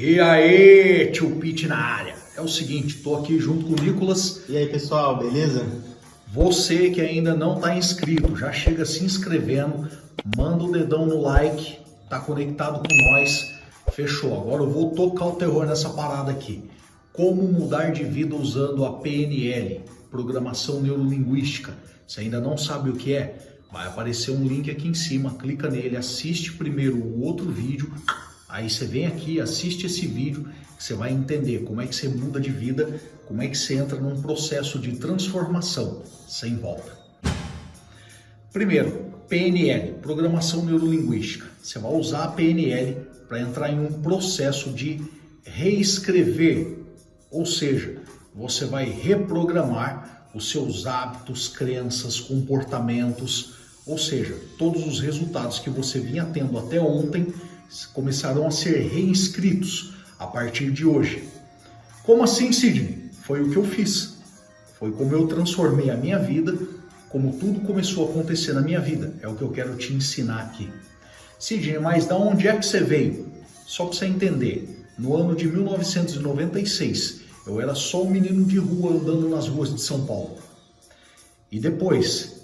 E aí, tio Pete na área. É o seguinte, tô aqui junto com o Nicolas. E aí, pessoal, beleza? Você que ainda não tá inscrito, já chega se inscrevendo, manda o dedão no like, tá conectado com nós. Fechou. Agora eu vou tocar o terror nessa parada aqui. Como mudar de vida usando a PNL, Programação Neurolinguística. Se ainda não sabe o que é, vai aparecer um link aqui em cima, clica nele, assiste primeiro o outro vídeo. Aí você vem aqui, assiste esse vídeo, que você vai entender como é que você muda de vida, como é que você entra num processo de transformação sem volta. Primeiro, PNL, Programação Neurolinguística. Você vai usar a PNL para entrar em um processo de reescrever, ou seja, você vai reprogramar os seus hábitos, crenças, comportamentos, ou seja, todos os resultados que você vinha tendo até ontem começarão a ser reinscritos a partir de hoje. Como assim, Sidney? Foi o que eu fiz. Foi como eu transformei a minha vida, como tudo começou a acontecer na minha vida. É o que eu quero te ensinar aqui. Sidney, mas da onde é que você veio? Só para você entender, no ano de 1996, eu era só um menino de rua andando nas ruas de São Paulo. E depois,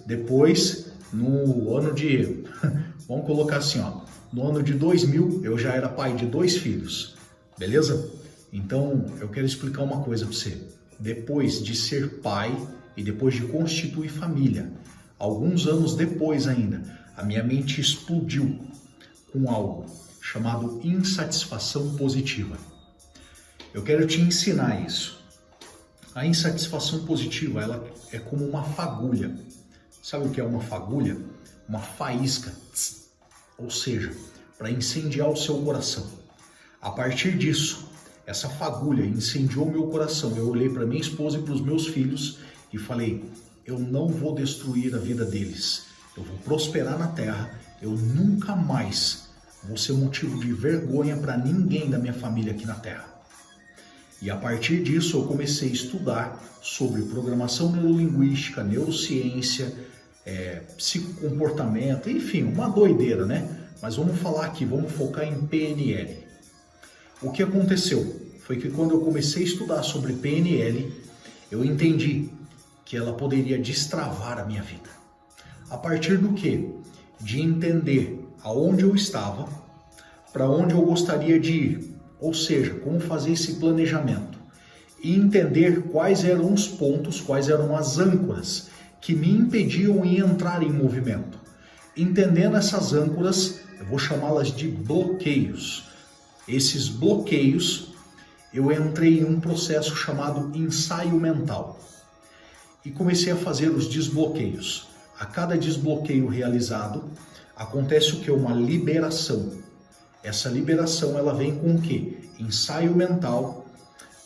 no ano de... vamos colocar assim, ó. No ano de 2000, eu já era pai de 2 filhos, beleza? Então, eu quero explicar uma coisa para você. Depois de ser pai e depois de constituir família, alguns anos depois ainda, a minha mente explodiu com algo chamado insatisfação positiva. Eu quero te ensinar isso. A insatisfação positiva, ela é como uma fagulha. Sabe o que é uma fagulha? Uma faísca. Ou seja, para incendiar o seu coração. A partir disso, essa fagulha incendiou meu coração. Eu olhei para minha esposa e para os meus filhos e falei, eu não vou destruir a vida deles. Eu vou prosperar na terra. Eu nunca mais vou ser motivo de vergonha para ninguém da minha família aqui na terra. E a partir disso, eu comecei a estudar sobre programação neurolinguística, neurociência, psicocomportamento, enfim, uma doideira, né? Mas vamos falar aqui, vamos focar em PNL. O que aconteceu foi que quando eu comecei a estudar sobre PNL, eu entendi que ela poderia destravar a minha vida. A partir do quê? De entender aonde eu estava, para onde eu gostaria de ir, ou seja, como fazer esse planejamento e entender quais eram os pontos, quais eram as âncoras que me impediam de entrar em movimento. Entendendo essas âncoras, eu vou chamá-las de bloqueios. Esses bloqueios, eu entrei em um processo chamado ensaio mental e comecei a fazer os desbloqueios. A cada desbloqueio realizado, acontece o que? Uma liberação. Essa liberação, ela vem com o quê? Ensaio mental,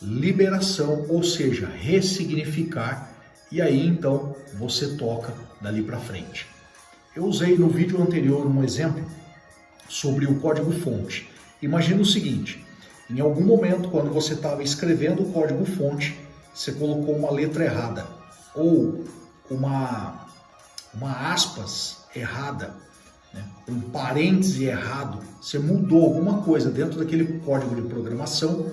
liberação, ou seja, ressignificar. E aí, então, você toca dali para frente. Eu usei no vídeo anterior um exemplo sobre o código-fonte. Imagina o seguinte, em algum momento, quando você estava escrevendo o código-fonte, você colocou uma letra errada ou uma aspas errada, né? Um parêntese errado, você mudou alguma coisa dentro daquele código de programação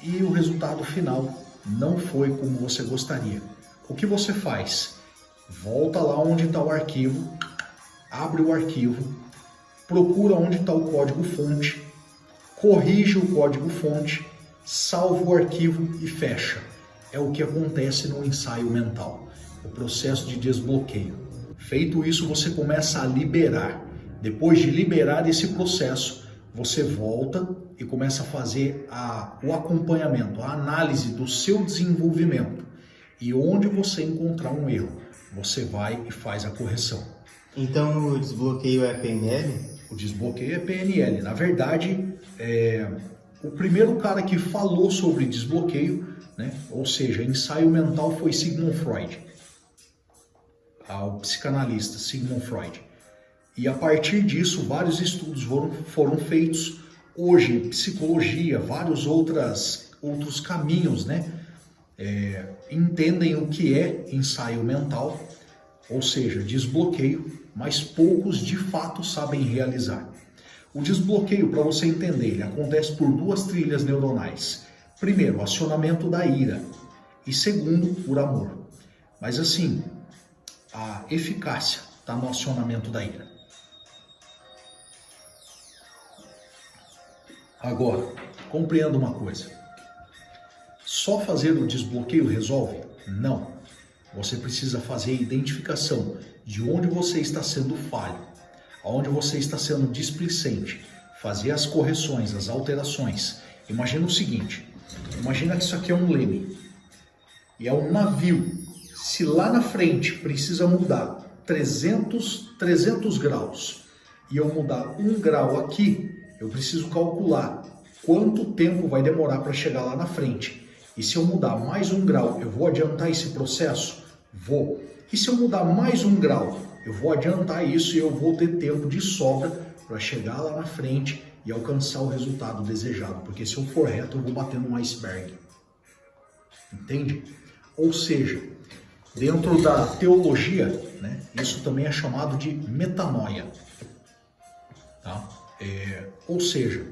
e o resultado final não foi como você gostaria. O que você faz? Volta lá onde está o arquivo, abre o arquivo, procura onde está o código-fonte, corrige o código-fonte, salva o arquivo e fecha. É o que acontece no ensaio mental, o processo de desbloqueio. Feito isso, você começa a liberar. Depois de liberar esse processo, você volta e começa a fazer o acompanhamento, a análise do seu desenvolvimento. E onde você encontrar um erro, você vai e faz a correção. Então o desbloqueio é PNL? O desbloqueio é PNL. Na verdade, o primeiro cara que falou sobre desbloqueio, né, ou seja, ensaio mental, foi Sigmund Freud, o psicanalista Sigmund Freud. E a partir disso, vários estudos foram feitos. Hoje, psicologia, vários outros caminhos, né? Entendem o que é ensaio mental, ou seja, desbloqueio, mas poucos de fato sabem realizar. O desbloqueio, para você entender, ele acontece por duas trilhas neuronais. Primeiro, o acionamento da ira e segundo, por amor. Mas assim, a eficácia está no acionamento da ira. Agora, compreenda uma coisa. Só fazer o desbloqueio resolve? Não. Você precisa fazer a identificação de onde você está sendo falho, aonde você está sendo displicente, fazer as correções, as alterações. Imagina o seguinte, imagina que isso aqui é um leme e é um navio. Se lá na frente precisa mudar 300 graus e eu mudar 1 grau aqui, eu preciso calcular quanto tempo vai demorar para chegar lá na frente. E se eu mudar mais 1 grau, eu vou adiantar esse processo? Vou. E se eu mudar mais 1 grau, eu vou adiantar isso e eu vou ter tempo de sobra para chegar lá na frente e alcançar o resultado desejado. Porque se eu for reto, eu vou bater num iceberg. Entende? Ou seja, dentro da teologia, né, isso também é chamado de metanoia. Tá? Ou seja,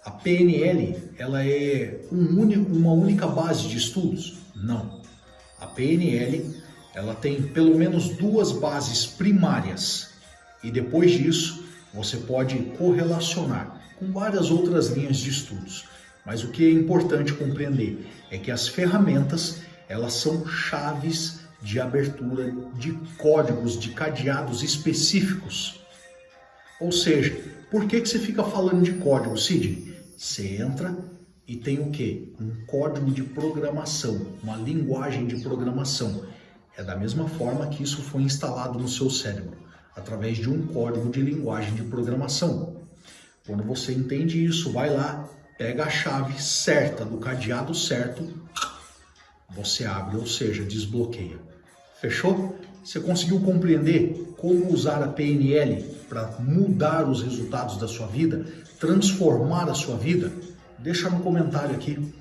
a PNL, ela é uma única base de estudos? Não. A PNL, ela tem pelo menos 2 bases primárias e depois disso você pode correlacionar com várias outras linhas de estudos. Mas o que é importante compreender é que as ferramentas, elas são chaves de abertura de códigos, de cadeados específicos. Ou seja, por que você fica falando de código, Sidney? Você entra e tem o quê? Um código de programação, uma linguagem de programação. É da mesma forma que isso foi instalado no seu cérebro, através de um código de linguagem de programação. Quando você entende isso, vai lá, pega a chave certa, do cadeado certo, você abre, ou seja, desbloqueia. Fechou? Você conseguiu compreender como usar a PNL para mudar os resultados da sua vida, transformar a sua vida? Deixa no comentário aqui.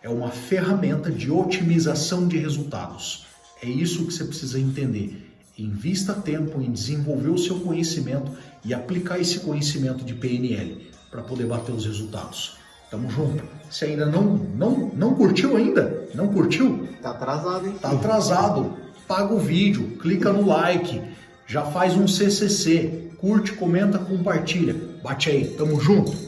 É uma ferramenta de otimização de resultados. É isso que você precisa entender. Invista tempo em desenvolver o seu conhecimento e aplicar esse conhecimento de PNL para poder bater os resultados. Tamo junto. Se ainda não curtiu ainda? Não curtiu? Tá atrasado, hein? Tá atrasado. Paga o vídeo, clica no like, já faz um CCC, curte, comenta, compartilha. Bate aí, tamo junto.